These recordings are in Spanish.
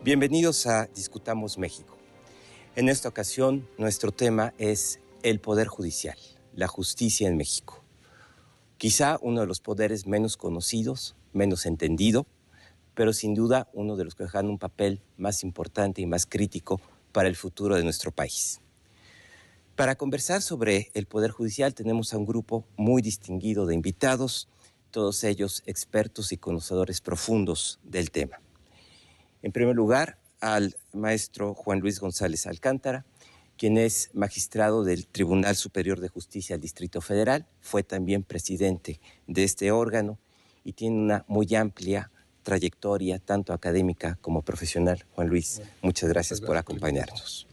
Bienvenidos a Discutamos México. En esta ocasión, nuestro tema es el Poder Judicial, la justicia en México. Quizá uno de los poderes menos conocidos, menos entendido, pero sin duda uno de los que juegan un papel más importante y más crítico para el futuro de nuestro país. Para conversar sobre el Poder Judicial tenemos a un grupo muy distinguido de invitados, todos ellos expertos y conocedores profundos del tema. En primer lugar, al maestro Juan Luis González Alcántara, quien es magistrado del Tribunal Superior de Justicia del Distrito Federal, fue también presidente de este órgano y tiene una muy amplia trayectoria, tanto académica como profesional. Juan Luis, muchas gracias por acompañarnos.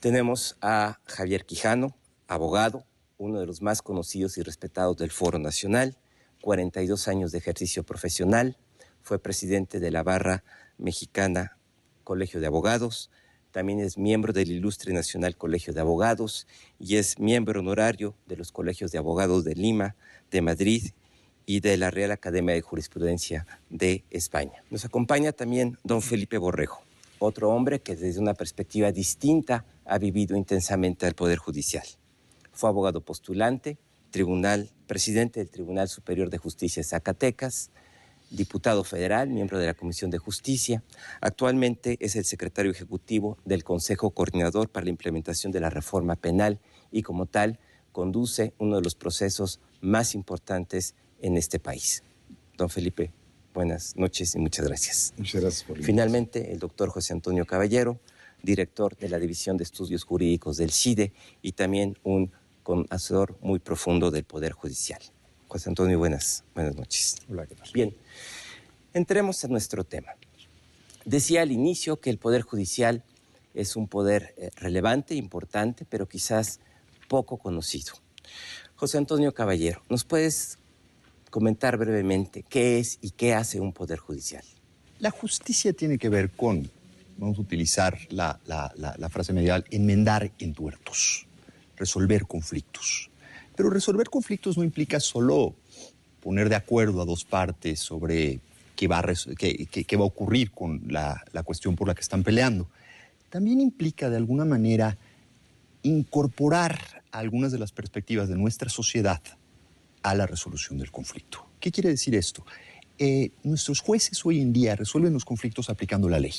Tenemos a Javier Quijano, abogado, uno de los más conocidos y respetados del Foro Nacional, 42 años de ejercicio profesional, fue presidente de la Barra Mexicana Colegio de Abogados, también es miembro del Ilustre Nacional Colegio de Abogados y es miembro honorario de los Colegios de Abogados de Lima, de Madrid y de la Real Academia de Jurisprudencia de España. Nos acompaña también don Felipe Borrego, otro hombre que desde una perspectiva distinta ha vivido intensamente al Poder Judicial. Fue abogado postulante, presidente del Tribunal Superior de Justicia de Zacatecas, diputado federal, miembro de la Comisión de Justicia. Actualmente es el secretario ejecutivo del Consejo Coordinador para la Implementación de la Reforma Penal y como tal conduce uno de los procesos más importantes en este país. Don Felipe, buenas noches y muchas gracias. Muchas gracias por la invitación. Finalmente, el doctor José Antonio Caballero, director de la División de Estudios Jurídicos del CIDE y también un conocedor muy profundo del Poder Judicial. José Antonio, buenas noches. Hola, ¿qué tal? Bien, entremos a nuestro tema. Decía al inicio que el Poder Judicial es un poder relevante, importante, pero quizás poco conocido. José Antonio Caballero, ¿nos puedes comentar brevemente qué es y qué hace un Poder Judicial? La justicia tiene que ver con, vamos a utilizar la frase medieval, enmendar entuertos, resolver conflictos. Pero resolver conflictos no implica solo poner de acuerdo a dos partes sobre qué va a ocurrir con la cuestión por la que están peleando. También implica, de alguna manera, incorporar algunas de las perspectivas de nuestra sociedad a la resolución del conflicto. ¿Qué quiere decir esto? Nuestros jueces hoy en día resuelven los conflictos aplicando la ley.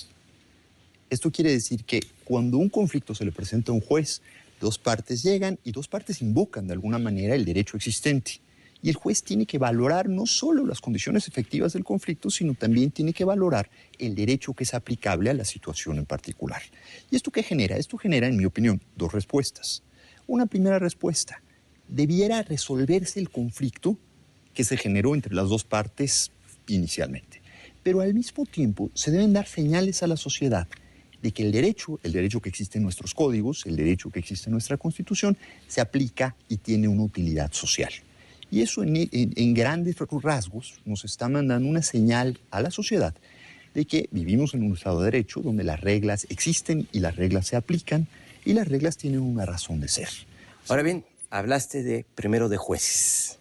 Esto quiere decir que cuando un conflicto se le presenta a un juez, dos partes llegan y dos partes invocan de alguna manera el derecho existente. Y el juez tiene que valorar no solo las condiciones efectivas del conflicto, sino también tiene que valorar el derecho que es aplicable a la situación en particular. ¿Y esto qué genera? Esto genera, en mi opinión, dos respuestas. Una primera respuesta: debiera resolverse el conflicto que se generó entre las dos partes inicialmente. Pero al mismo tiempo se deben dar señales a la sociedad de que el derecho que existe en nuestros códigos, el derecho que existe en nuestra Constitución, se aplica y tiene una utilidad social. Y eso en grandes rasgos nos está mandando una señal a la sociedad de que vivimos en un Estado de Derecho donde las reglas existen y las reglas se aplican y las reglas tienen una razón de ser. Ahora bien, hablaste primero de jueces.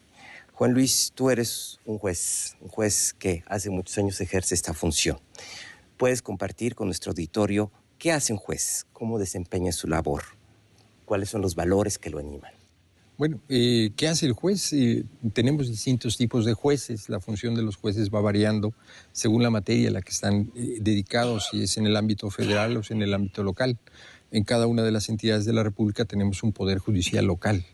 Juan Luis, tú eres un juez que hace muchos años ejerce esta función. ¿Puedes compartir con nuestro auditorio qué hace un juez? ¿Cómo desempeña su labor? ¿Cuáles son los valores que lo animan? Bueno, ¿qué hace el juez? Tenemos distintos tipos de jueces. La función de los jueces va variando según la materia a la que están dedicados, si es en el ámbito federal o si en el ámbito local. En cada una de las entidades de la República tenemos un poder judicial local.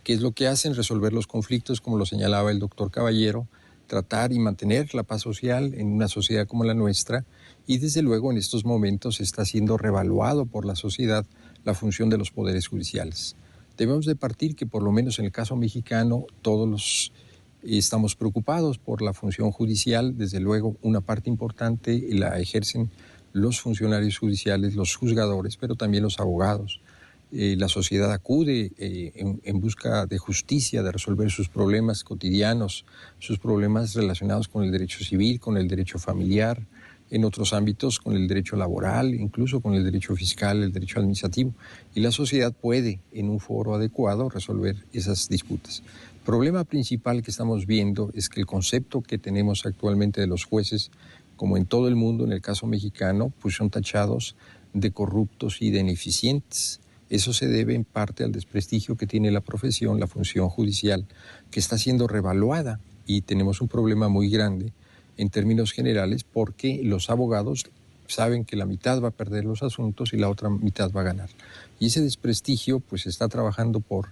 ¿Qué es lo que hacen? Resolver los conflictos, como lo señalaba el doctor Caballero, tratar y mantener la paz social en una sociedad como la nuestra, y desde luego en estos momentos está siendo revaluado por la sociedad la función de los poderes judiciales. Debemos de partir que por lo menos en el caso mexicano todos estamos preocupados por la función judicial. Desde luego una parte importante la ejercen los funcionarios judiciales, los juzgadores, pero también los abogados. La sociedad acude en busca de justicia, de resolver sus problemas cotidianos, sus problemas relacionados con el derecho civil, con el derecho familiar, en otros ámbitos con el derecho laboral, incluso con el derecho fiscal, el derecho administrativo. Y la sociedad puede, en un foro adecuado, resolver esas disputas. El problema principal que estamos viendo es que el concepto que tenemos actualmente de los jueces como en todo el mundo, en el caso mexicano, pues son tachados de corruptos y de ineficientes. Eso se debe en parte al desprestigio que tiene la profesión, la función judicial, que está siendo revaluada, y tenemos un problema muy grande en términos generales porque los abogados saben que la mitad va a perder los asuntos y la otra mitad va a ganar. Y ese desprestigio pues está trabajando por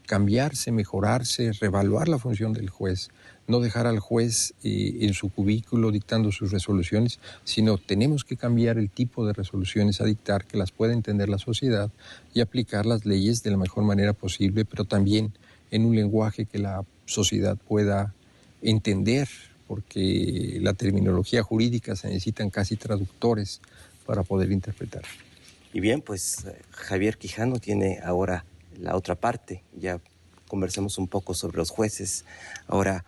cambiarse, mejorarse, revaluar la función del juez, no dejar al juez en su cubículo dictando sus resoluciones, sino tenemos que cambiar el tipo de resoluciones a dictar, que las pueda entender la sociedad y aplicar las leyes de la mejor manera posible, pero también en un lenguaje que la sociedad pueda entender, porque la terminología jurídica se necesitan casi traductores para poder interpretar. Y bien, pues Javier Quijano tiene ahora la otra parte. Ya conversamos un poco sobre los jueces. Ahora,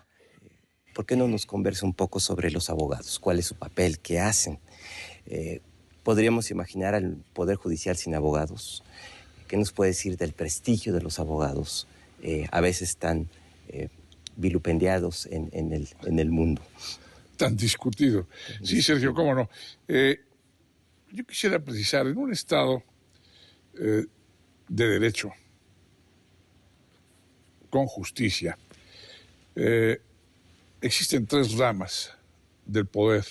¿por qué no nos conversa un poco sobre los abogados? ¿Cuál es su papel? ¿Qué hacen? ¿Podríamos imaginar al Poder Judicial sin abogados? ¿Qué nos puede decir del prestigio de los abogados? A veces tan vilipendiados en el mundo. Tan discutido. Sí, Sergio, cómo no. Yo quisiera precisar, en un Estado de derecho, con justicia, existen tres ramas del poder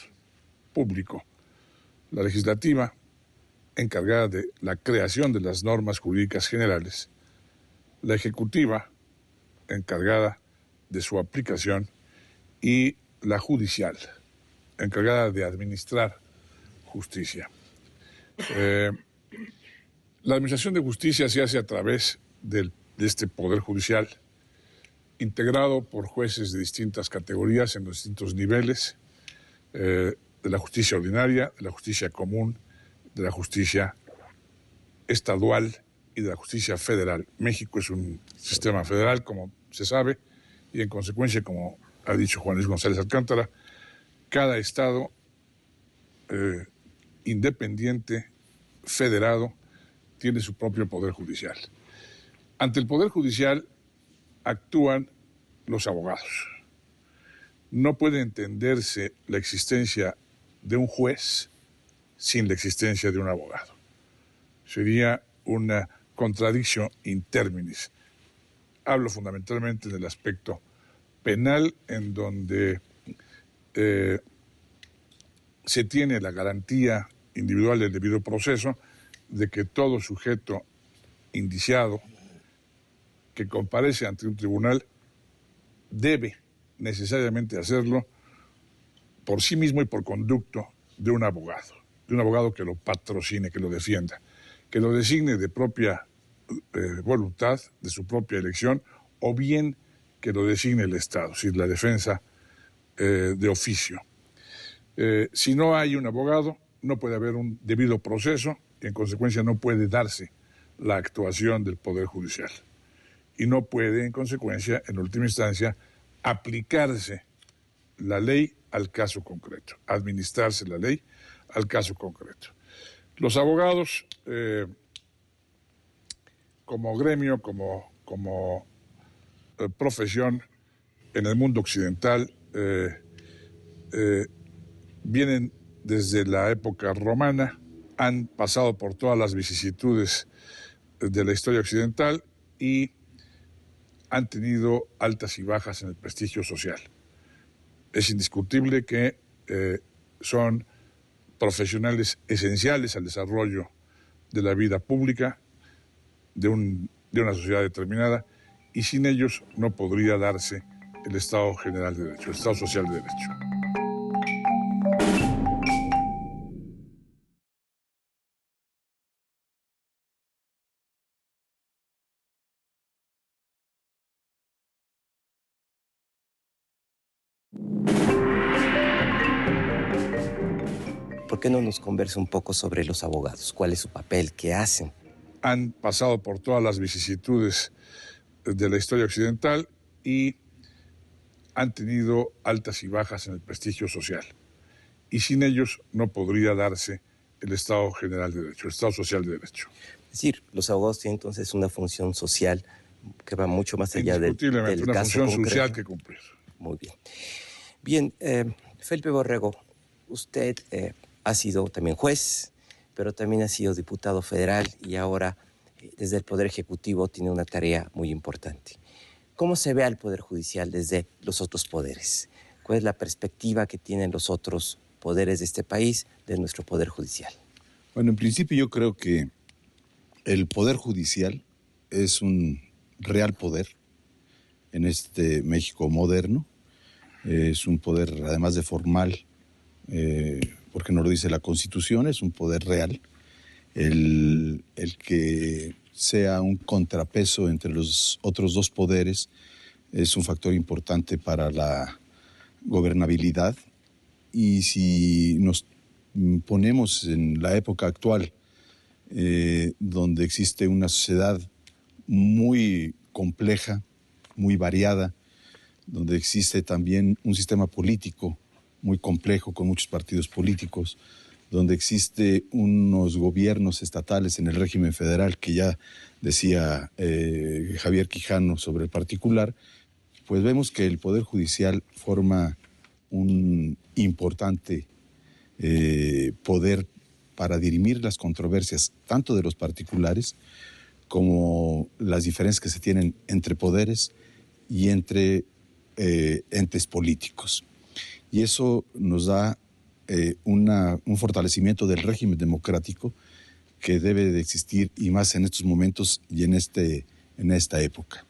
público. La legislativa, encargada de la creación de las normas jurídicas generales. La ejecutiva, encargada de su aplicación, y la judicial, encargada de administrar justicia. La administración de justicia se hace a través de este poder judicial, integrado por jueces de distintas categorías en los distintos niveles, de la justicia ordinaria, de la justicia común, de la justicia estadual y de la justicia federal. México es un sistema federal, como se sabe, y en consecuencia, como ha dicho Juan Luis González Alcántara, cada estado independiente, federado, tiene su propio poder judicial. Ante el poder judicial actúan los abogados. No puede entenderse la existencia de un juez sin la existencia de un abogado. Sería una contradicción in terminis. Hablo fundamentalmente del aspecto penal, en donde se tiene la garantía individual del debido proceso de que todo sujeto indiciado que comparece ante un tribunal debe necesariamente hacerlo por sí mismo y por conducto de un abogado que lo patrocine, que lo defienda, que lo designe de propia voluntad, de su propia elección, o bien que lo designe el Estado, es decir, la defensa de oficio. Si no hay un abogado, no puede haber un debido proceso y en consecuencia no puede darse la actuación del Poder Judicial. Y no puede, en consecuencia, en última instancia, aplicarse la ley al caso concreto, administrarse la ley al caso concreto. Los abogados, como gremio, como profesión en el mundo occidental, vienen desde la época romana, han pasado por todas las vicisitudes de la historia occidental y han tenido altas y bajas en el prestigio social. Es indiscutible que son profesionales esenciales al desarrollo de la vida pública de una sociedad determinada, y sin ellos no podría darse el Estado General de Derecho, el Estado Social de Derecho. ¿Por qué no nos conversa un poco sobre los abogados? ¿Cuál es su papel? ¿Qué hacen? Han pasado por todas las vicisitudes de la historia occidental y han tenido altas y bajas en el prestigio social. Y sin ellos no podría darse el Estado General de Derecho, el Estado Social de Derecho. Es decir, los abogados tienen entonces una función social que va mucho más allá del caso concreto. Una función social que cumplir. Muy bien. Bien, Felipe Borrego, usted ha sido también juez, pero también ha sido diputado federal y ahora desde el Poder Ejecutivo tiene una tarea muy importante. ¿Cómo se ve al Poder Judicial desde los otros poderes? ¿Cuál es la perspectiva que tienen los otros poderes de este país de nuestro Poder Judicial? Bueno, en principio yo creo que el Poder Judicial es un real poder en este México moderno. Es un poder, además de formal, porque nos lo dice la Constitución, es un poder real. El que sea un contrapeso entre los otros dos poderes es un factor importante para la gobernabilidad. Y si nos ponemos en la época actual, donde existe una sociedad muy compleja, muy variada, donde existe también un sistema político muy complejo con muchos partidos políticos, donde existe unos gobiernos estatales en el régimen federal que ya decía Javier Quijano sobre el particular, pues vemos que el Poder Judicial forma un importante poder para dirimir las controversias tanto de los particulares como las diferencias que se tienen entre poderes y entre entes políticos. Y eso nos da un fortalecimiento del régimen democrático que debe de existir, y más en estos momentos y en esta época.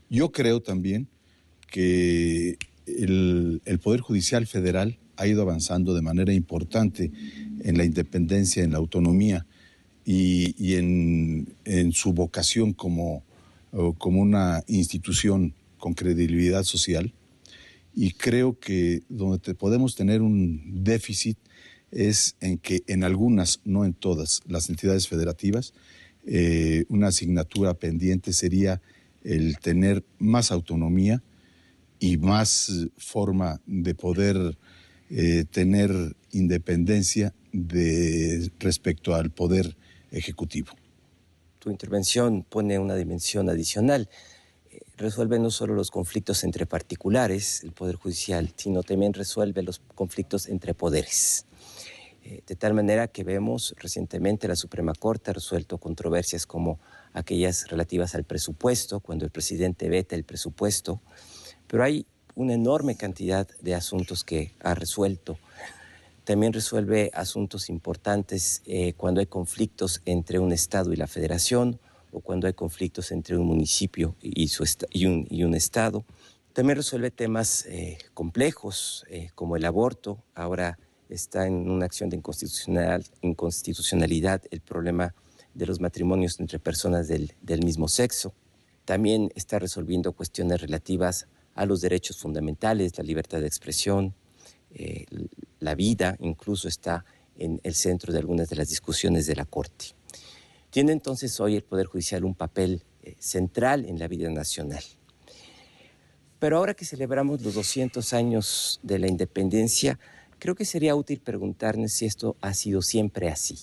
Yo creo también que el Poder Judicial Federal ha ido avanzando de manera importante en la independencia, en la autonomía y en su vocación como una institución con credibilidad social. Y creo que donde podemos tener un déficit es en que en algunas, no en todas, las entidades federativas, una asignatura pendiente sería el tener más autonomía y más forma de poder tener independencia respecto al poder ejecutivo. Tu intervención pone una dimensión adicional. Resuelve no solo los conflictos entre particulares, el Poder Judicial, sino también resuelve los conflictos entre poderes. De tal manera que vemos recientemente la Suprema Corte ha resuelto controversias como aquellas relativas al presupuesto, cuando el presidente veta el presupuesto, pero hay una enorme cantidad de asuntos que ha resuelto. También resuelve asuntos importantes cuando hay conflictos entre un Estado y la Federación, o cuando hay conflictos entre un municipio y un Estado. También resuelve temas complejos como el aborto. Ahora está en una acción de inconstitucionalidad el problema de los matrimonios entre personas del mismo sexo. También está resolviendo cuestiones relativas a los derechos fundamentales, la libertad de expresión, la vida, incluso está en el centro de algunas de las discusiones de la Corte. Tiene entonces hoy el Poder Judicial un papel central en la vida nacional. Pero ahora que celebramos los 200 años de la independencia, creo que sería útil preguntarnos si esto ha sido siempre así.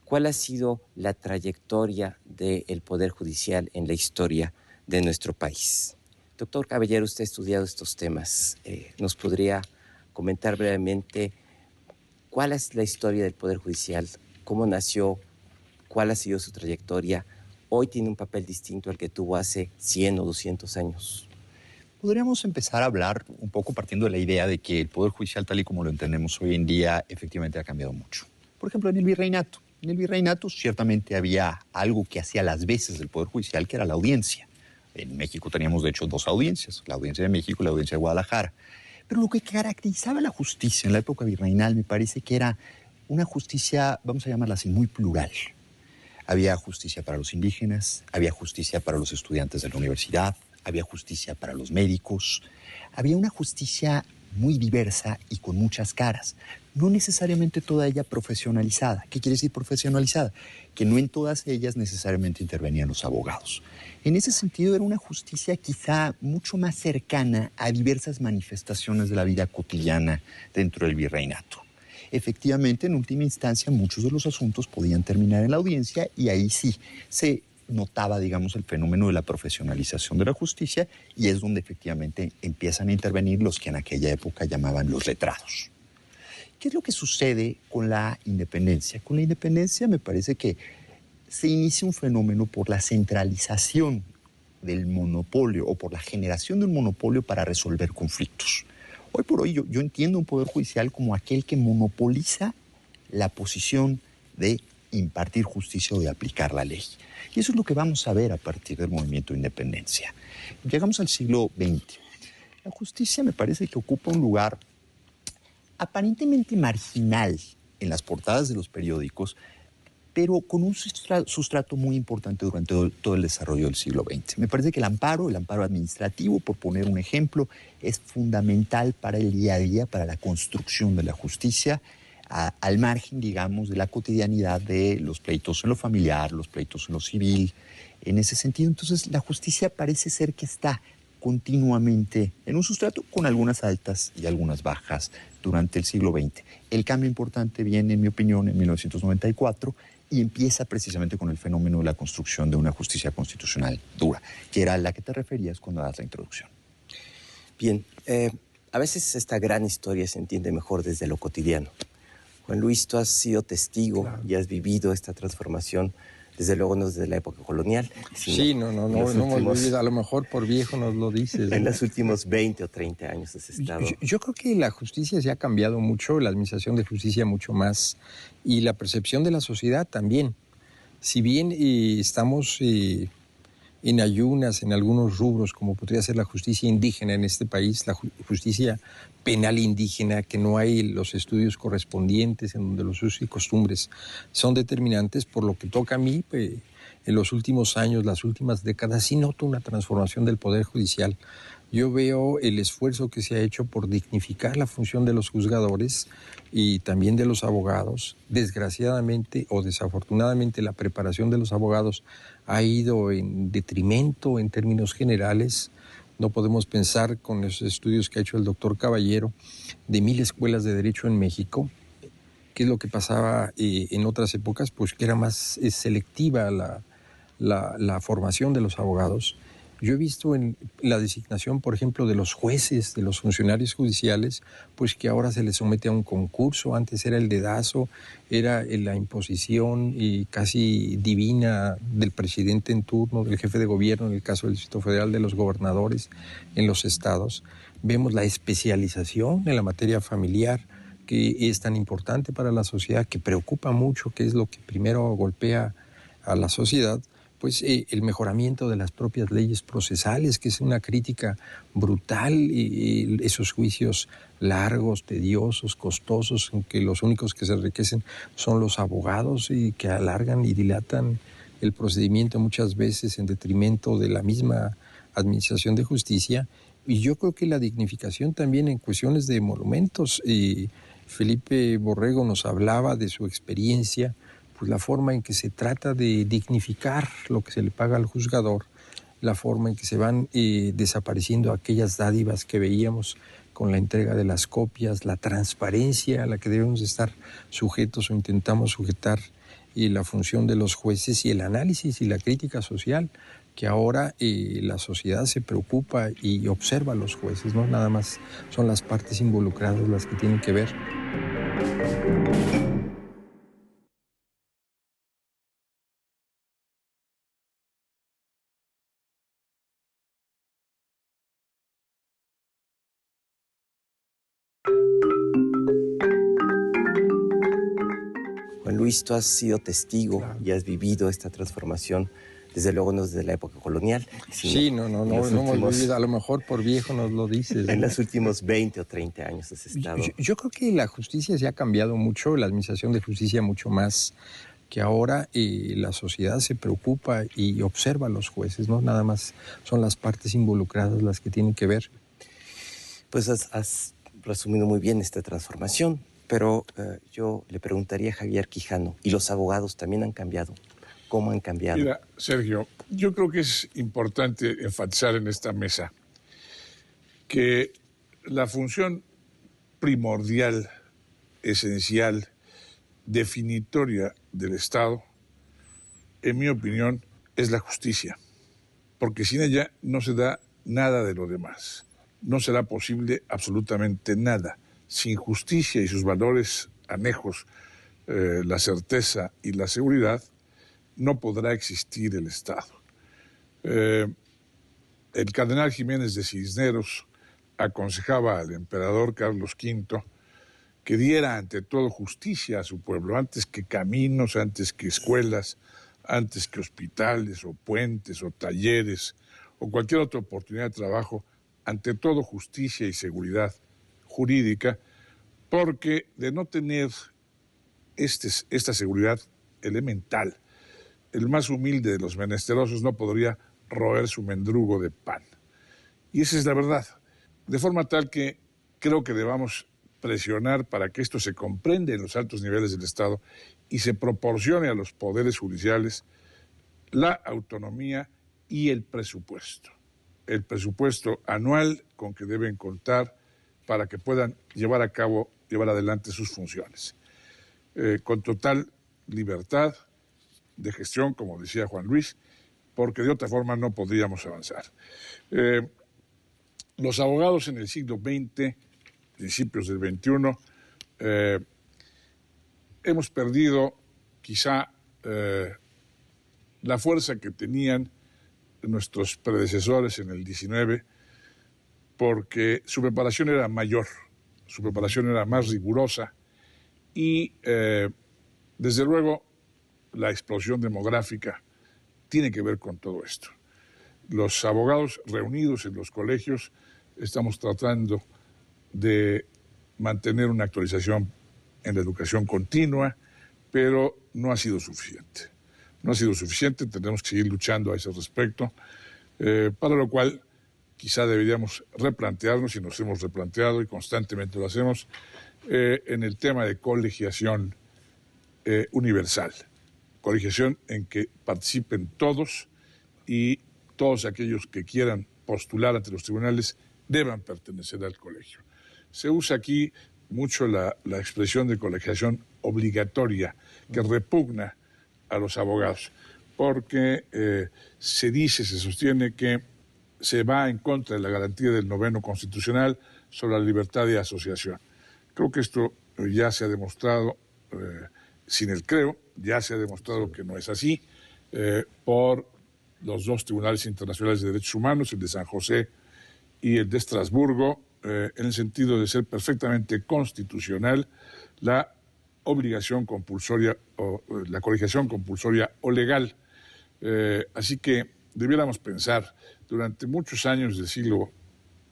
¿Cuál ha sido la trayectoria del Poder Judicial en la historia de nuestro país? Doctor Caballero, usted ha estudiado estos temas. ¿Nos podría comentar brevemente cuál es la historia del Poder Judicial? ¿Cómo nació? ¿Cuál ha sido su trayectoria? Hoy tiene un papel distinto al que tuvo hace 100 o 200 años. Podríamos empezar a hablar un poco partiendo de la idea de que el Poder Judicial, tal y como lo entendemos hoy en día, efectivamente ha cambiado mucho. Por ejemplo, en el Virreinato. En el Virreinato ciertamente había algo que hacía las veces del Poder Judicial, que era la audiencia. En México teníamos, de hecho, dos audiencias, la audiencia de México y la audiencia de Guadalajara. Pero lo que caracterizaba la justicia en la época virreinal me parece que era una justicia, vamos a llamarla así, muy plural. Había justicia para los indígenas, había justicia para los estudiantes de la universidad, había justicia para los médicos. Había una justicia muy diversa y con muchas caras. No necesariamente toda ella profesionalizada. ¿Qué quiere decir profesionalizada? Que no en todas ellas necesariamente intervenían los abogados. En ese sentido era una justicia quizá mucho más cercana a diversas manifestaciones de la vida cotidiana dentro del virreinato. Efectivamente, en última instancia, muchos de los asuntos podían terminar en la audiencia y ahí sí se notaba, digamos, el fenómeno de la profesionalización de la justicia y es donde efectivamente empiezan a intervenir los que en aquella época llamaban los letrados. ¿Qué es lo que sucede con la independencia? Con la independencia me parece que se inicia un fenómeno por la centralización del monopolio o por la generación de un monopolio para resolver conflictos. Hoy por hoy yo entiendo un poder judicial como aquel que monopoliza la posición de impartir justicia o de aplicar la ley. Y eso es lo que vamos a ver a partir del movimiento de independencia. Llegamos al siglo XX. La justicia me parece que ocupa un lugar aparentemente marginal en las portadas de los periódicos, pero con un sustrato muy importante durante todo el desarrollo del siglo XX. Me parece que el amparo administrativo, por poner un ejemplo, es fundamental para el día a día, para la construcción de la justicia, al margen, digamos, de la cotidianidad de los pleitos en lo familiar, los pleitos en lo civil. En ese sentido, entonces, la justicia parece ser que está continuamente en un sustrato con algunas altas y algunas bajas durante el siglo XX. El cambio importante viene, en mi opinión, en 1994 y empieza precisamente con el fenómeno de la construcción de una justicia constitucional dura, que era a la que te referías cuando das la introducción. Bien, a veces esta gran historia se entiende mejor desde lo cotidiano. Juan Luis, tú has sido testigo y has vivido esta transformación, desde luego no desde la época colonial. Sí, no hemos vivido, a lo mejor por viejo nos lo dices. En los últimos 20 o 30 años has estado... Yo creo que la justicia se ha cambiado mucho, la administración de justicia mucho más, y la percepción de la sociedad también. Si bien estamos en ayunas en algunos rubros, como podría ser la justicia indígena en este país, la justicia penal indígena, que no hay los estudios correspondientes en donde los usos y costumbres son determinantes, por lo que toca a mí, en los últimos años, las últimas décadas, sí noto una transformación del Poder Judicial. Yo veo el esfuerzo que se ha hecho por dignificar la función de los juzgadores y también de los abogados. Desgraciadamente o desafortunadamente, la preparación de los abogados ha ido en detrimento en términos generales. No podemos pensar, con los estudios que ha hecho el doctor Caballero, de 1000 escuelas de derecho en México, qué es lo que pasaba en otras épocas, pues que era más selectiva la formación de los abogados. Yo he visto en la designación, por ejemplo, de los jueces, de los funcionarios judiciales, pues que ahora se les somete a un concurso. Antes era el dedazo, era la imposición y casi divina del presidente en turno, del jefe de gobierno, en el caso del Distrito Federal, de los gobernadores en los estados. Vemos la especialización en la materia familiar, que es tan importante para la sociedad, que preocupa mucho, que es lo que primero golpea a la sociedad. Pues el mejoramiento de las propias leyes procesales, que es una crítica brutal, esos juicios largos, tediosos, costosos, en que los únicos que se enriquecen son los abogados y que alargan y dilatan el procedimiento muchas veces en detrimento de la misma administración de justicia. Y yo creo que la dignificación también en cuestiones de monumentos. Felipe Borrego nos hablaba de su experiencia, pues la forma en que se trata de dignificar lo que se le paga al juzgador, la forma en que se van desapareciendo aquellas dádivas que veíamos con la entrega de las copias, la transparencia a la que debemos estar sujetos o intentamos sujetar, y la función de los jueces y el análisis y la crítica social, que ahora la sociedad se preocupa y observa a los jueces, no nada más son las partes involucradas las que tienen que ver. Juan Luis, tú has sido testigo y has vivido esta transformación, desde luego no desde la época colonial. Sí, no hemos vivido, a lo mejor por viejo nos lo dices. En los últimos 20 o 30 años has estado... Yo creo que la justicia se ha cambiado mucho, la administración de justicia mucho más, que ahora la sociedad se preocupa y observa a los jueces, no nada más son las partes involucradas las que tienen que ver. Pues has resumido muy bien esta transformación, pero yo le preguntaría a Javier Quijano, ¿y los abogados también han cambiado? ¿Cómo han cambiado? Mira, Sergio, yo creo que es importante enfatizar en esta mesa que la función primordial, esencial, definitoria del Estado, en mi opinión, es la justicia, porque sin ella no se da nada de lo demás. No será posible absolutamente nada sin justicia y sus valores anejos, la certeza y la seguridad, no podrá existir el Estado. El cardenal Jiménez de Cisneros aconsejaba al emperador Carlos V que diera ante todo justicia a su pueblo, antes que caminos, antes que escuelas, antes que hospitales o puentes o talleres o cualquier otra oportunidad de trabajo, ante todo justicia y seguridad jurídica, porque de no tener esta seguridad elemental, el más humilde de los menesterosos no podría roer su mendrugo de pan. Y esa es la verdad. De forma tal que creo que debamos presionar para que esto se comprenda en los altos niveles del Estado y se proporcione a los poderes judiciales la autonomía y el presupuesto anual con que deben contar para que puedan llevar adelante sus funciones. Con total libertad de gestión, como decía Juan Luis, porque de otra forma no podríamos avanzar. Los abogados en el siglo XX, principios del XXI, hemos perdido quizá la fuerza que tenían nuestros predecesores en el XIX, porque su preparación era mayor, su preparación era más rigurosa y, desde luego, la explosión demográfica tiene que ver con todo esto. Los abogados reunidos en los colegios estamos tratando de mantener una actualización en la educación continua, pero no ha sido suficiente. No ha sido suficiente, tenemos que seguir luchando a ese respecto, para lo cual quizá deberíamos replantearnos, y nos hemos replanteado y constantemente lo hacemos, en el tema de colegiación universal. Colegiación en que participen todos y todos aquellos que quieran postular ante los tribunales deban pertenecer al colegio. Se usa aquí mucho la expresión de colegiación obligatoria, que repugna a los abogados, porque se sostiene que se va en contra de la garantía del 9º constitucional sobre la libertad de asociación. Creo que esto ya se ha demostrado, ya se ha demostrado que no es así, por los dos tribunales internacionales de derechos humanos, el de San José y el de Estrasburgo, en el sentido de ser perfectamente constitucional la obligación compulsoria o la colegiación compulsoria o legal. Así que debiéramos pensar, durante muchos años del siglo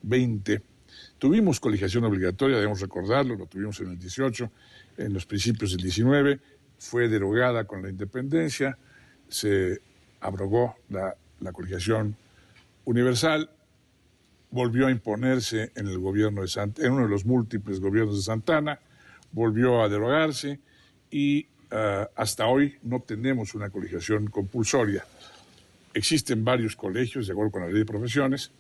XX tuvimos colegiación obligatoria, debemos recordarlo, lo tuvimos en el 18, en los principios del 19, fue derogada con la independencia, se abrogó la colegiación universal, volvió a imponerse en el gobierno en uno de los múltiples gobiernos de Santana, volvió a derogarse y hasta hoy no tenemos una colegiación compulsoria. Existen varios colegios, de acuerdo con la ley de profesiones,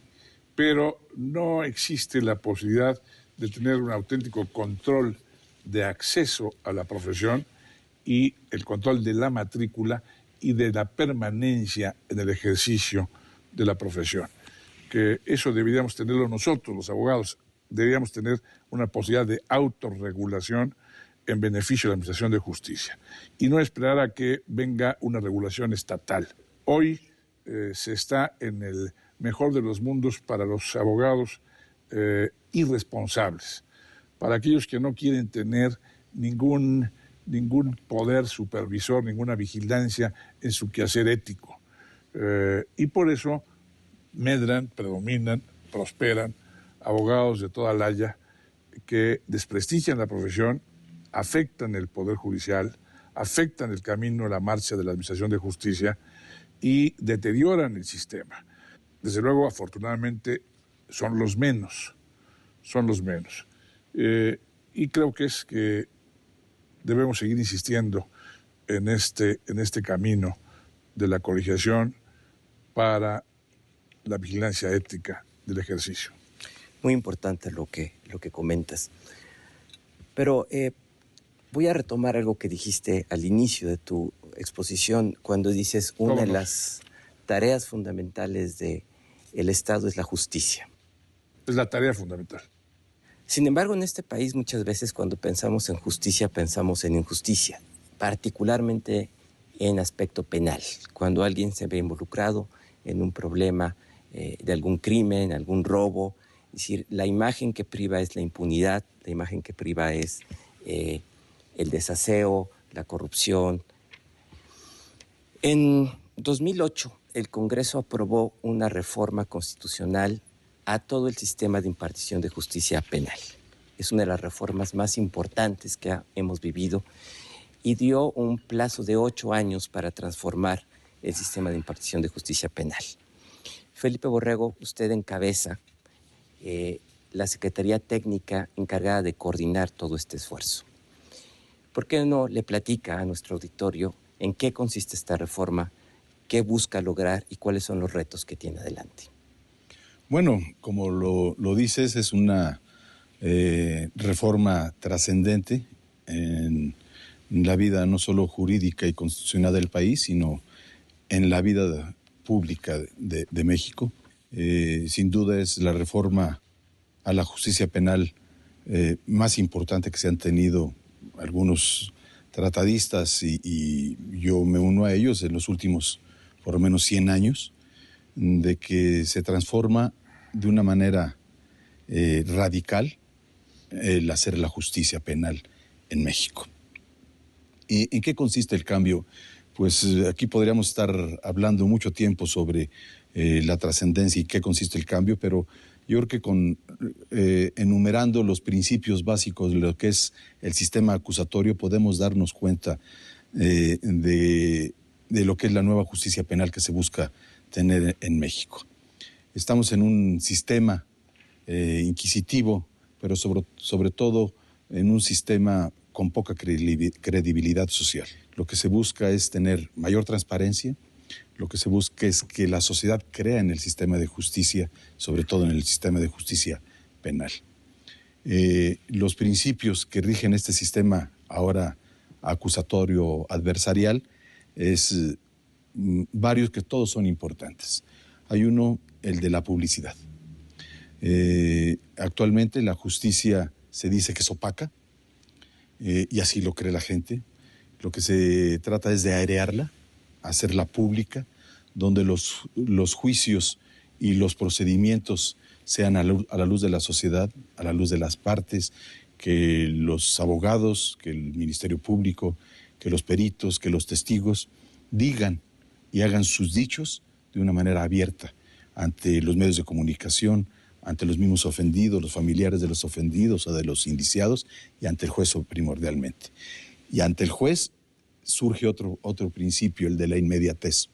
pero no existe la posibilidad de tener un auténtico control de acceso a la profesión y el control de la matrícula y de la permanencia en el ejercicio de la profesión. Que eso deberíamos tenerlo nosotros, los abogados, deberíamos tener una posibilidad de autorregulación en beneficio de la administración de justicia y no esperar a que venga una regulación estatal. Hoy se está en el mejor de los mundos para los abogados irresponsables, para aquellos que no quieren tener ningún poder supervisor, ninguna vigilancia en su quehacer ético. Y por eso medran, predominan, prosperan abogados de toda la haya que desprestigian la profesión, afectan el poder judicial, afectan el camino, la marcha de la administración de justicia y deterioran el sistema. Desde luego, afortunadamente, son los menos. Y creo que debemos seguir insistiendo en este camino de la colegiación para la vigilancia ética del ejercicio. Muy importante lo que comentas. Pero voy a retomar algo que dijiste al inicio de tu exposición, cuando dices una de las tareas fundamentales del Estado es la justicia. Es la tarea fundamental. Sin embargo, en este país muchas veces cuando pensamos en justicia pensamos en injusticia, particularmente en aspecto penal. Cuando alguien se ve involucrado en un problema de algún crimen, algún robo, es decir, la imagen que priva es la impunidad, la imagen que priva es el desaseo, la corrupción. En 2008, el Congreso aprobó una reforma constitucional a todo el sistema de impartición de justicia penal. Es una de las reformas más importantes que hemos vivido y dio un plazo de 8 años para transformar el sistema de impartición de justicia penal. Felipe Borrego, usted encabeza la Secretaría Técnica encargada de coordinar todo este esfuerzo. ¿Por qué no le platica a nuestro auditorio en qué consiste esta reforma, qué busca lograr y cuáles son los retos que tiene adelante? Bueno, como lo dices, es una reforma trascendente en la vida no solo jurídica y constitucional del país, sino en la vida pública de México. Sin duda es la reforma a la justicia penal más importante que se han tenido algunos tratadistas y yo me uno a ellos en los últimos por lo menos 100 años, de que se transforma de una manera radical el hacer la justicia penal en México. ¿Y en qué consiste el cambio? Pues aquí podríamos estar hablando mucho tiempo sobre la trascendencia y qué consiste el cambio, pero yo creo que enumerando los principios básicos de lo que es el sistema acusatorio podemos darnos cuenta de lo que es la nueva justicia penal que se busca tener en México. Estamos en un sistema inquisitivo, pero sobre todo en un sistema con poca credibilidad social. Lo que se busca es tener mayor transparencia, lo que se busca es que la sociedad crea en el sistema de justicia, sobre todo en el sistema de justicia penal. Los principios que rigen este sistema ahora acusatorio adversarial es varios que todos son importantes. Hay uno, el de la publicidad. Actualmente la justicia se dice que es opaca y así lo cree la gente. Lo que se trata es de airearla, hacerla pública, donde los juicios y los procedimientos sean a la luz de la sociedad, a la luz de las partes, que los abogados, que el Ministerio Público, que los peritos, que los testigos digan y hagan sus dichos de una manera abierta ante los medios de comunicación, ante los mismos ofendidos, los familiares de los ofendidos o de los indiciados y ante el juez primordialmente. Y ante el juez surge otro principio, el de la inmediatez.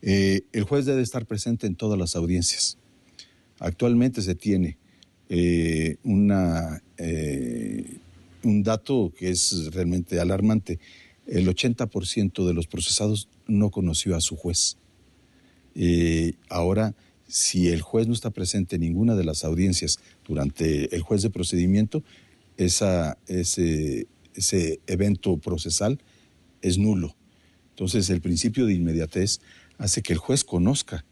El juez debe estar presente en todas las audiencias. Actualmente se tiene un dato que es realmente alarmante. El 80% de los procesados no conoció a su juez. Ahora, si el juez no está presente en ninguna de las audiencias durante el juez de procedimiento, ese evento procesal es nulo. Entonces, el principio de inmediatez hace que el juez conozca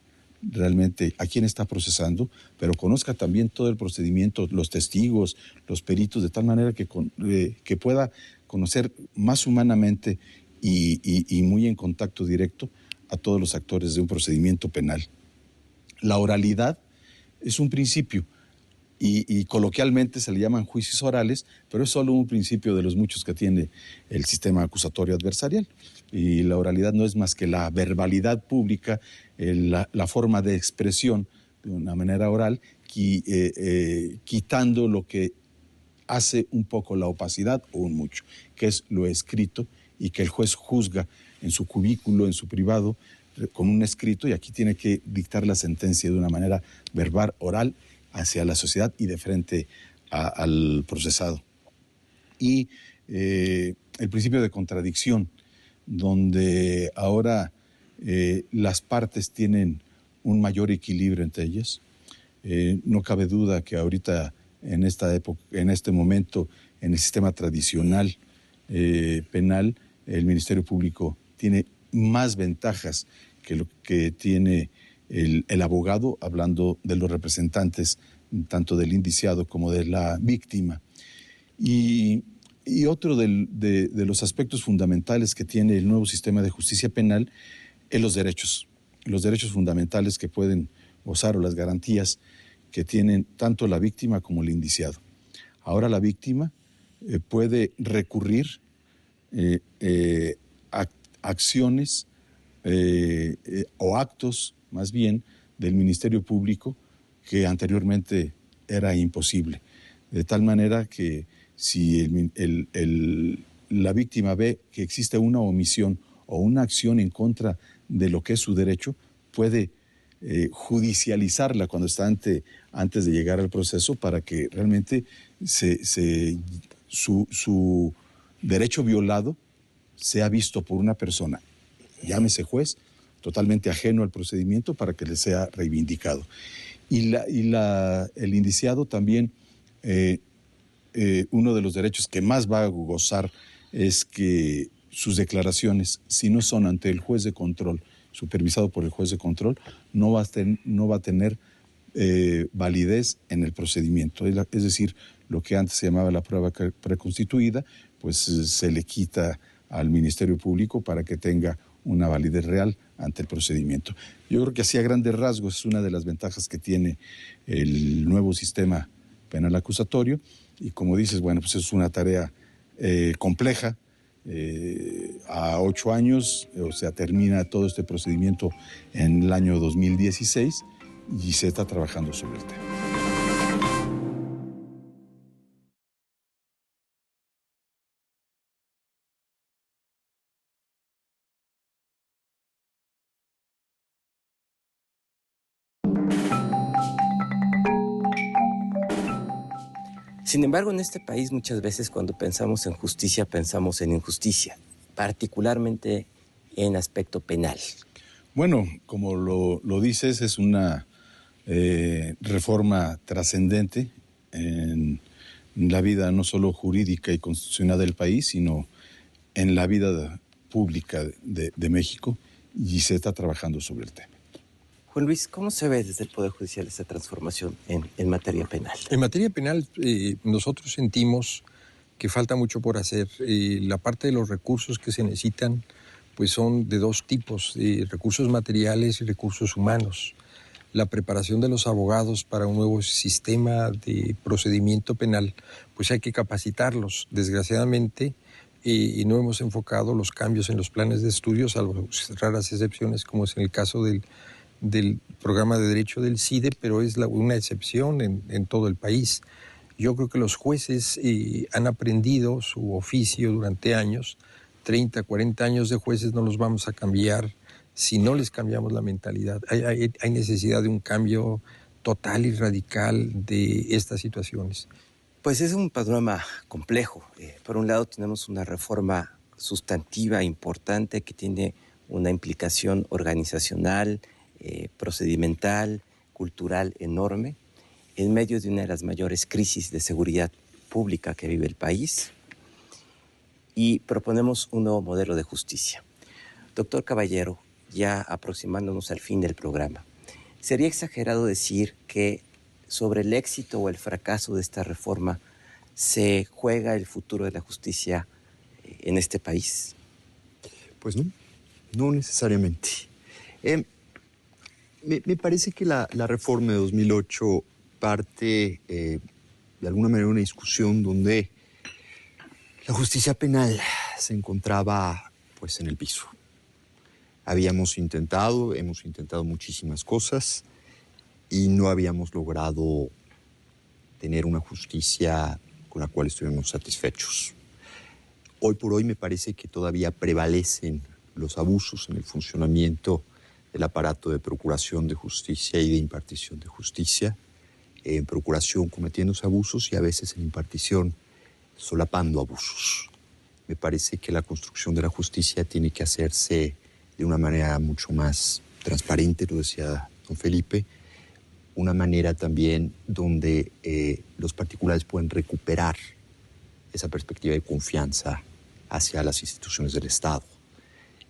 realmente a quién está procesando, pero conozca también todo el procedimiento, los testigos, los peritos, de tal manera que pueda conocer más humanamente y muy en contacto directo a todos los actores de un procedimiento penal. La oralidad es un principio y coloquialmente se le llaman juicios orales, pero es solo un principio de los muchos que tiene el sistema acusatorio adversarial. Y la oralidad no es más que la verbalidad pública, la forma de expresión de una manera oral, quitando lo que hace un poco la opacidad o un mucho, que es lo escrito y que el juez juzga en su cubículo, en su privado, con un escrito, y aquí tiene que dictar la sentencia de una manera verbal, oral, hacia la sociedad y de frente al procesado. Y el principio de contradicción, donde ahora las partes tienen un mayor equilibrio entre ellas. No cabe duda que ahorita, en esta época, en este momento, en el sistema tradicional penal, el Ministerio Público tiene más ventajas que lo que tiene el abogado, hablando de los representantes tanto del indiciado como de la víctima. Y otro de los aspectos fundamentales que tiene el nuevo sistema de justicia penal es los derechos fundamentales que pueden gozar o las garantías que tienen tanto la víctima como el indiciado. Ahora la víctima puede recurrir a acciones o actos, más bien, del Ministerio Público que anteriormente era imposible. De tal manera que si la víctima ve que existe una omisión o una acción en contra de lo que es su derecho, puede judicializarla cuando está antes de llegar al proceso para que realmente su derecho violado sea visto por una persona, llámese juez, totalmente ajeno al procedimiento, para que le sea reivindicado. Y el indiciado también, uno de los derechos que más va a gozar es que sus declaraciones, si no son ante el juez de control, supervisado por el juez de control, no va a tener validez en el procedimiento. Es decir, lo que antes se llamaba la prueba preconstituida, pues se le quita al Ministerio Público para que tenga una validez real ante el procedimiento. Yo creo que así a grandes rasgos es una de las ventajas que tiene el nuevo sistema penal acusatorio, y como dices, bueno, pues es una tarea compleja. A 8 años, o sea, termina todo este procedimiento en el año 2016 y se está trabajando sobre el tema. Sin embargo, en este país muchas veces cuando pensamos en justicia pensamos en injusticia, particularmente en aspecto penal. Bueno, como lo dices, es una reforma trascendente en la vida no solo jurídica y constitucional del país, sino en la vida pública de México, y se está trabajando sobre el tema. Juan Luis, ¿cómo se ve desde el Poder Judicial esta transformación en materia penal? En materia penal, nosotros sentimos que falta mucho por hacer. La parte de los recursos que se necesitan pues son de dos tipos, recursos materiales y recursos humanos. La preparación de los abogados para un nuevo sistema de procedimiento penal, pues hay que capacitarlos. Desgraciadamente, no hemos enfocado los cambios en los planes de estudio, salvo raras excepciones, como es en el caso del programa de derecho del CIDE, pero es una excepción en todo el país. Yo creo que los jueces han aprendido su oficio durante años. 30, 40 años de jueces no los vamos a cambiar si no les cambiamos la mentalidad. Hay necesidad de un cambio total y radical de estas situaciones. Pues es un panorama complejo. Por un lado tenemos una reforma sustantiva importante que tiene una implicación organizacional, procedimental, cultural enorme, en medio de una de las mayores crisis de seguridad pública que vive el país, y proponemos un nuevo modelo de justicia. Doctor Caballero, ya aproximándonos al fin del programa, ¿sería exagerado decir que sobre el éxito o el fracaso de esta reforma se juega el futuro de la justicia en este país? Pues no necesariamente. Me parece que la reforma de 2008 parte de alguna manera de una discusión donde la justicia penal se encontraba pues en el piso. Hemos intentado muchísimas cosas y no habíamos logrado tener una justicia con la cual estuviéramos satisfechos. Hoy por hoy me parece que todavía prevalecen los abusos en el funcionamiento del aparato de procuración de justicia y de impartición de justicia, en procuración cometiendo abusos y a veces en impartición solapando abusos. Me parece que la construcción de la justicia tiene que hacerse de una manera mucho más transparente, lo decía don Felipe, una manera también donde los particulares pueden recuperar esa perspectiva de confianza hacia las instituciones del Estado.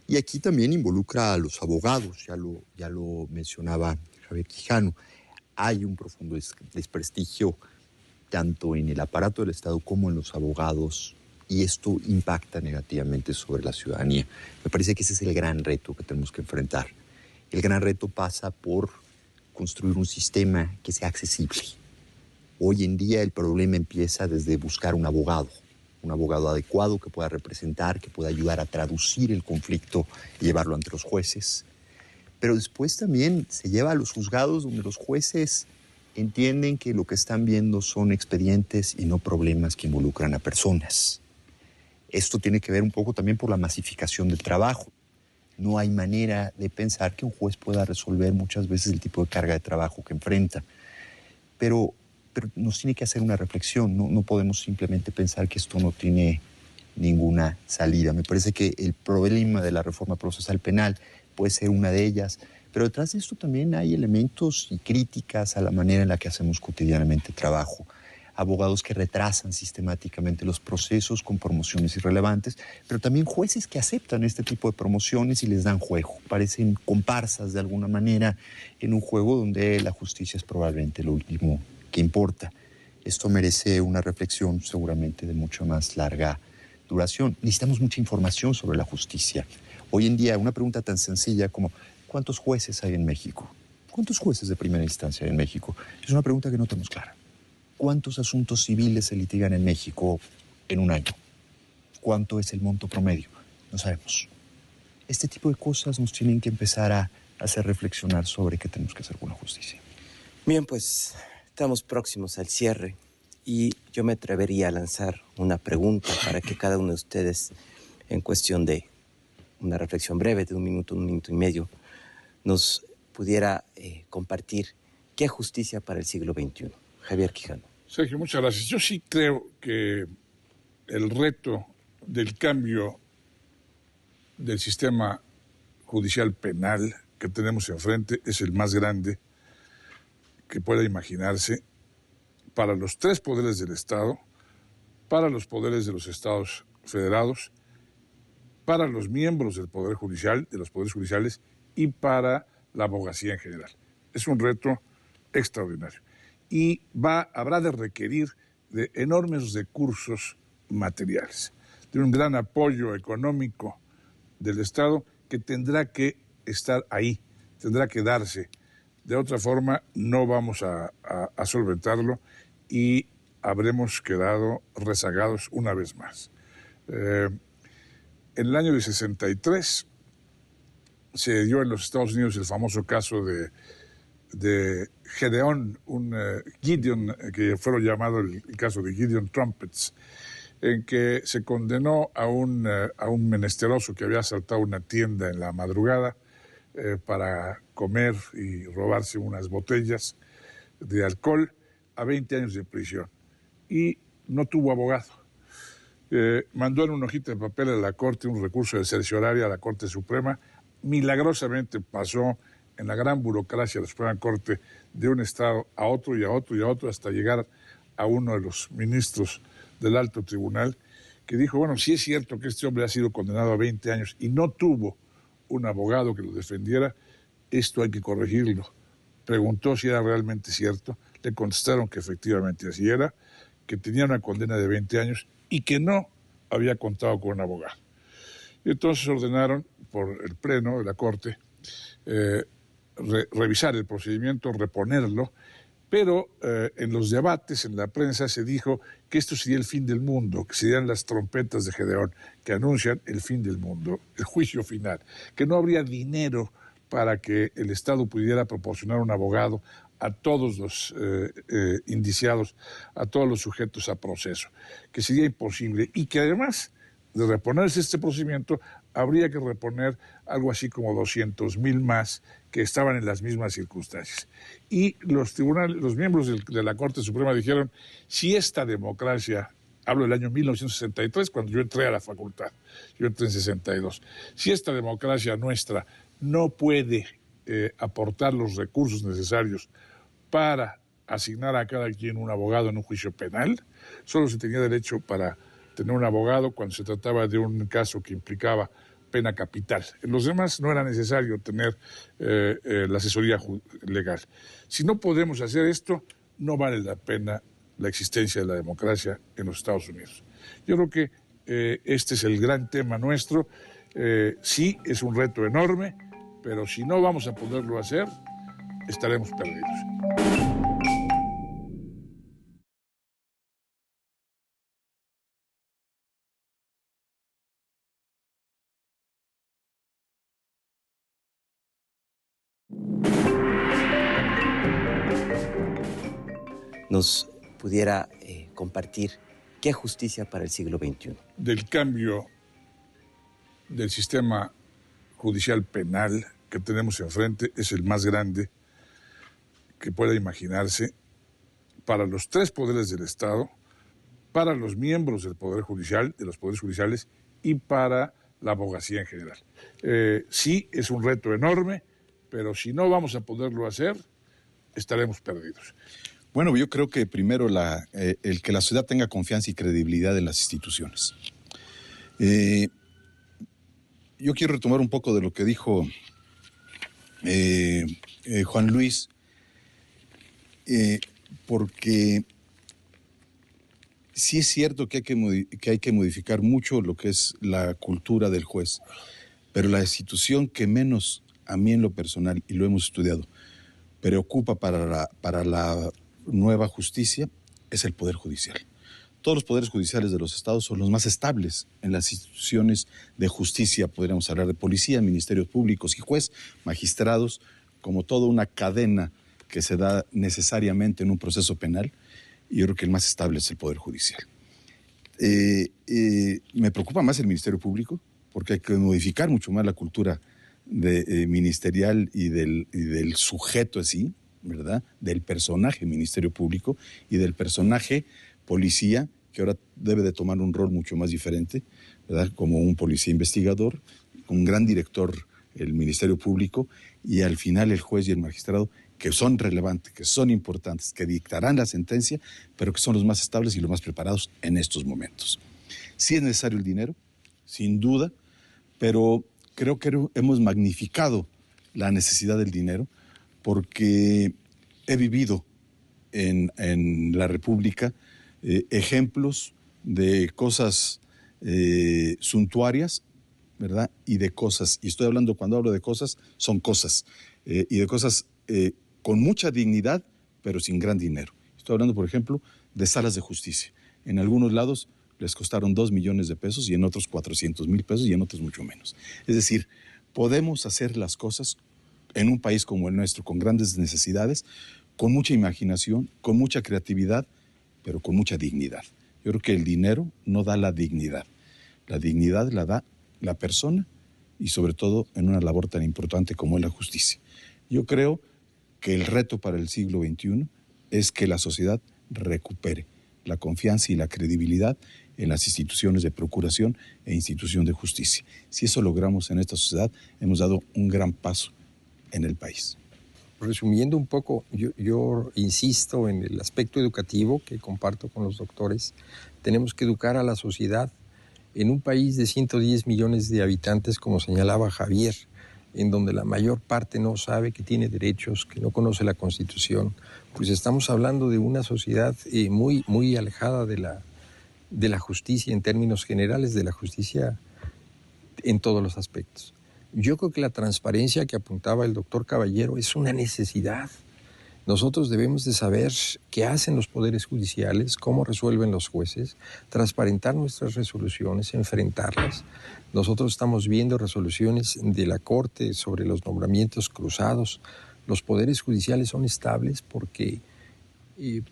Y aquí también involucra a los abogados, ya lo mencionaba Javier Quijano. hay un profundo desprestigio tanto en el aparato del Estado como en los abogados, y esto impacta negativamente sobre la ciudadanía. Me parece que ese es el gran reto que tenemos que enfrentar. El gran reto pasa por construir un sistema que sea accesible. Hoy en día el problema empieza desde buscar un abogado adecuado que pueda representar, que pueda ayudar a traducir el conflicto y llevarlo ante los jueces. Pero después también se lleva a los juzgados donde los jueces entienden que lo que están viendo son expedientes y no problemas que involucran a personas. Esto tiene que ver un poco también por la masificación del trabajo. No hay manera de pensar que un juez pueda resolver muchas veces el tipo de carga de trabajo que enfrenta. Pero nos tiene que hacer una reflexión. No podemos simplemente pensar que esto no tiene ninguna salida. Me parece que el problema de la reforma procesal penal puede ser una de ellas, pero detrás de esto también hay elementos y críticas a la manera en la que hacemos cotidianamente trabajo. Abogados que retrasan sistemáticamente los procesos con promociones irrelevantes, pero también jueces que aceptan este tipo de promociones y les dan juego. Parecen comparsas de alguna manera en un juego donde la justicia es probablemente lo último que importa. Esto merece una reflexión seguramente de mucho más larga duración. Necesitamos mucha información sobre la justicia. Hoy en día, una pregunta tan sencilla como ¿cuántos jueces hay en México? ¿Cuántos jueces de primera instancia hay en México? Es una pregunta que no tenemos clara. ¿Cuántos asuntos civiles se litigan en México en un año? ¿Cuánto es el monto promedio? No sabemos. Este tipo de cosas nos tienen que empezar a hacer reflexionar sobre qué tenemos que hacer con la justicia. Bien, pues estamos próximos al cierre y yo me atrevería a lanzar una pregunta para que cada uno de ustedes, en cuestión de una reflexión breve de un minuto y medio, nos pudiera compartir qué justicia para el siglo XXI. Javier Quijano. Sergio, muchas gracias. Yo sí creo que el reto del cambio del sistema judicial penal que tenemos enfrente es el más grande que pueda imaginarse para los tres poderes del Estado, para los poderes de los Estados federados, para los miembros del Poder Judicial, de los poderes judiciales y para la abogacía en general. Es un reto extraordinario y habrá de requerir de enormes recursos materiales, de un gran apoyo económico del Estado que tendrá que estar ahí, tendrá que darse. De otra forma, no vamos a solventarlo y habremos quedado rezagados una vez más. En el año de 63 se dio en los Estados Unidos el famoso caso de Gedeón, Gideon, que fue llamado el caso de Gideon Trumpets, en que se condenó a un menesteroso que había asaltado una tienda en la madrugada para comer y robarse unas botellas de alcohol a 20 años de prisión. Y no tuvo abogado. Mandó en una hojita de papel a la Corte un recurso de cercioraria a la Corte Suprema. Milagrosamente pasó en la gran burocracia de la Suprema Corte de un estado a otro y a otro y a otro hasta llegar a uno de los ministros del alto tribunal que dijo, bueno, si es cierto que este hombre ha sido condenado a 20 años y no tuvo un abogado que lo defendiera, esto hay que corregirlo. Preguntó si era realmente cierto, le contestaron que efectivamente así era, que tenía una condena de 20 años y que no había contado con un abogado. Y entonces ordenaron por el pleno de la Corte revisar el procedimiento, reponerlo, pero en los debates, en la prensa, se dijo que esto sería el fin del mundo, que serían las trompetas de Gedeón, que anuncian el fin del mundo, el juicio final, que no habría dinero para que el Estado pudiera proporcionar un abogado a todos los indiciados, a todos los sujetos a proceso, que sería imposible y que además de reponerse este procedimiento, habría que reponer algo así como 200,000 más que estaban en las mismas circunstancias. Y los tribunales, los miembros de la Corte Suprema dijeron, si esta democracia, hablo del año 1963, cuando yo entré a la facultad, yo entré en 62, si esta democracia nuestra no puede aportar los recursos necesarios para asignar a cada quien un abogado en un juicio penal, solo se tenía derecho para tener un abogado cuando se trataba de un caso que implicaba pena capital. En los demás no era necesario tener la asesoría legal. Si no podemos hacer esto, no vale la pena la existencia de la democracia en los Estados Unidos. Yo creo que este es el gran tema nuestro. Sí, es un reto enorme, pero si no vamos a poderlo hacer, estaremos perdidos. ¿Nos pudiera compartir qué justicia para el siglo XXI? Del cambio del sistema judicial penal que tenemos enfrente es el más grande que pueda imaginarse para los tres poderes del Estado, para los miembros del Poder Judicial, de los poderes judiciales y para la abogacía en general. Sí, es un reto enorme, pero si no vamos a poderlo hacer, estaremos perdidos. Bueno, yo creo que primero el que la sociedad tenga confianza y credibilidad en las instituciones. Yo quiero retomar un poco de lo que dijo Juan Luis, porque sí es cierto que hay que modificar mucho lo que es la cultura del juez, pero la institución que menos, a mí en lo personal, y lo hemos estudiado, preocupa para la nueva justicia es el Poder Judicial. Todos los poderes judiciales de los estados son los más estables en las instituciones de justicia. Podríamos hablar de policía, ministerios públicos y juez, magistrados, como toda una cadena que se da necesariamente en un proceso penal. Y yo creo que el más estable es el Poder Judicial. Me preocupa más el Ministerio Público, porque hay que modificar mucho más la cultura ministerial y del sujeto así, ¿verdad? Del personaje Ministerio Público y del personaje policía, que ahora debe de tomar un rol mucho más diferente, ¿verdad? Como un policía investigador, un gran director el Ministerio Público y al final el juez y el magistrado, que son relevantes, que son importantes, que dictarán la sentencia, pero que son los más estables y los más preparados en estos momentos. Sí es necesario el dinero, sin duda, pero creo que hemos magnificado la necesidad del dinero, porque he vivido en la República ejemplos de cosas suntuarias, ¿verdad? Y de cosas, y estoy hablando, cuando hablo de cosas, son cosas, y de cosas con mucha dignidad, pero sin gran dinero. Estoy hablando, por ejemplo, de salas de justicia. En algunos lados les costaron 2 millones de pesos y en otros 400,000 pesos y en otros mucho menos. Es decir, podemos hacer las cosas en un país como el nuestro, con grandes necesidades, con mucha imaginación, con mucha creatividad, pero con mucha dignidad. Yo creo que el dinero no da la dignidad. La dignidad la da la persona y sobre todo en una labor tan importante como es la justicia. Yo creo que el reto para el siglo XXI es que la sociedad recupere la confianza y la credibilidad en las instituciones de procuración e institución de justicia. Si eso logramos en esta sociedad, hemos dado un gran paso en el país. Resumiendo un poco, yo insisto en el aspecto educativo que comparto con los doctores. Tenemos que educar a la sociedad en un país de 110 millones de habitantes, como señalaba Javier, en donde la mayor parte no sabe que tiene derechos, que no conoce la Constitución. Pues estamos hablando de una sociedad muy, muy alejada de la justicia en términos generales, de la justicia en todos los aspectos. Yo creo que la transparencia que apuntaba el doctor Caballero es una necesidad. Nosotros debemos de saber qué hacen los poderes judiciales, cómo resuelven los jueces, transparentar nuestras resoluciones, enfrentarlas. Nosotros estamos viendo resoluciones de la Corte sobre los nombramientos cruzados. Los poderes judiciales son estables porque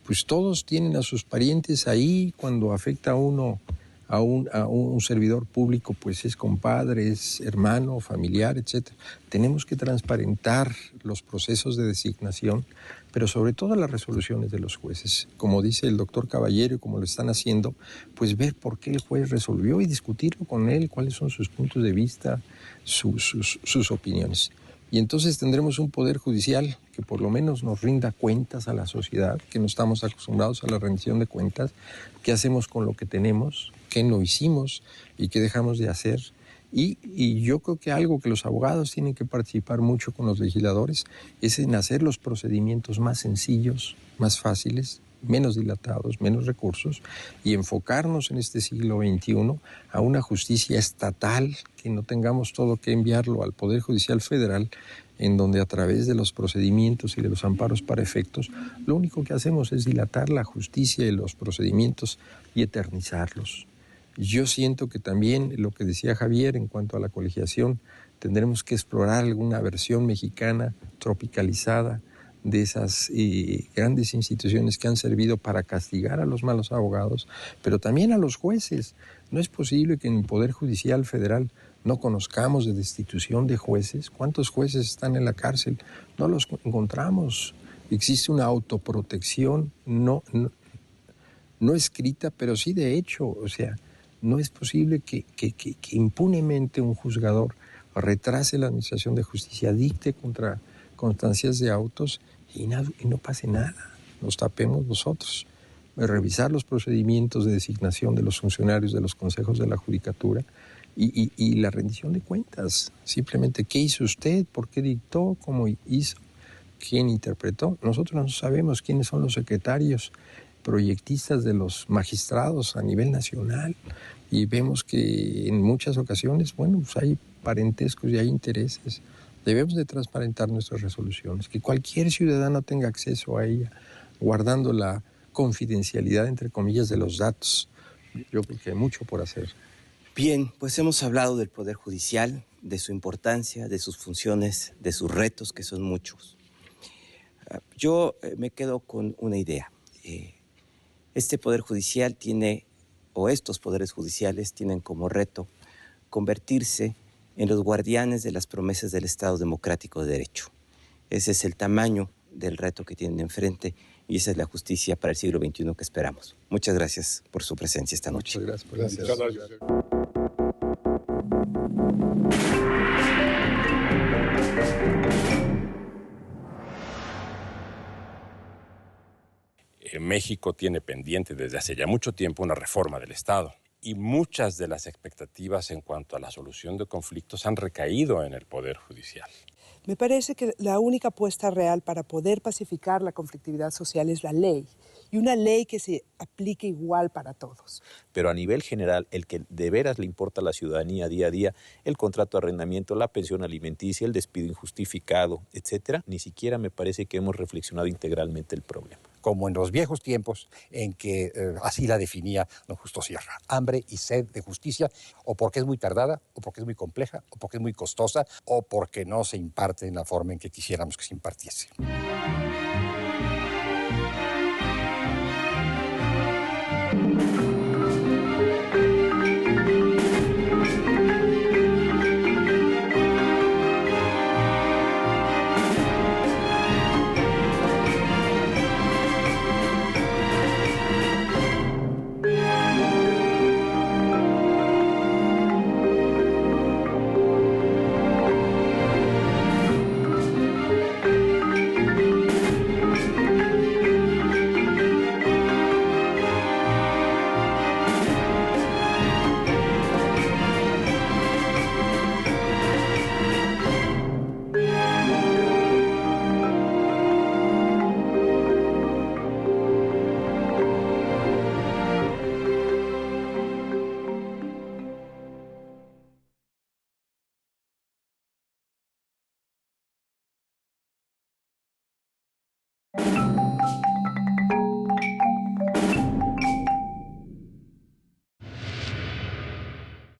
pues todos tienen a sus parientes ahí. Cuando afecta a uno, a un servidor público, pues es compadre, es hermano, familiar, etc. Tenemos que transparentar los procesos de designación, pero sobre todo las resoluciones de los jueces. Como dice el doctor Caballero y como lo están haciendo, pues ver por qué el juez resolvió y discutirlo con él, cuáles son sus puntos de vista, sus opiniones. Y entonces tendremos un poder judicial que por lo menos nos rinda cuentas a la sociedad, que no estamos acostumbrados a la rendición de cuentas, qué hacemos con lo que tenemos, qué no hicimos y qué dejamos de hacer, Y yo creo que algo que los abogados tienen que participar mucho con los legisladores es en hacer los procedimientos más sencillos, más fáciles, menos dilatados, menos recursos, y enfocarnos en este siglo XXI a una justicia estatal, que no tengamos todo que enviarlo al Poder Judicial Federal, en donde a través de los procedimientos y de los amparos para efectos, lo único que hacemos es dilatar la justicia y los procedimientos y eternizarlos. Yo siento que también lo que decía Javier en cuanto a la colegiación, tendremos que explorar alguna versión mexicana tropicalizada de esas grandes instituciones que han servido para castigar a los malos abogados, pero también a los jueces. No es posible que en el Poder Judicial Federal no conozcamos de destitución de jueces. ¿Cuántos jueces están en la cárcel? No los encontramos. Existe una autoprotección no escrita, pero sí de hecho. O sea, no es posible que impunemente un juzgador retrase la administración de justicia, dicte contra constancias de autos y no pase nada. Nos tapemos nosotros. Revisar los procedimientos de designación de los funcionarios de los consejos de la judicatura y la rendición de cuentas. Simplemente, ¿qué hizo usted? ¿Por qué dictó? ¿Cómo hizo? ¿Quién interpretó? Nosotros no sabemos quiénes son los secretarios proyectistas de los magistrados a nivel nacional y vemos que en muchas ocasiones, bueno, pues hay parentescos y hay intereses. Debemos de transparentar nuestras resoluciones, que cualquier ciudadano tenga acceso a ella, guardando la confidencialidad, entre comillas, de los datos. Yo creo que hay mucho por hacer. Bien, pues hemos hablado del Poder Judicial, de su importancia, de sus funciones, de sus retos, que son muchos. Yo me quedo con una idea. Este Poder Judicial estos poderes judiciales tienen como reto convertirse en los guardianes de las promesas del Estado Democrático de Derecho. Ese es el tamaño del reto que tienen enfrente y esa es la justicia para el siglo XXI que esperamos. Muchas gracias por su presencia esta noche. Muchas gracias. Gracias. México tiene pendiente desde hace ya mucho tiempo una reforma del Estado y muchas de las expectativas en cuanto a la solución de conflictos han recaído en el Poder Judicial. Me parece que la única apuesta real para poder pacificar la conflictividad social es la ley, y una ley que se aplique igual para todos. Pero a nivel general, el que de veras le importa a la ciudadanía día a día, el contrato de arrendamiento, la pensión alimenticia, el despido injustificado, etcétera, ni siquiera me parece que hemos reflexionado integralmente el problema. Como en los viejos tiempos en que así la definía don Justo Sierra. Hambre y sed de justicia, o porque es muy tardada, o porque es muy compleja, o porque es muy costosa, o porque no se imparte en la forma en que quisiéramos que se impartiese.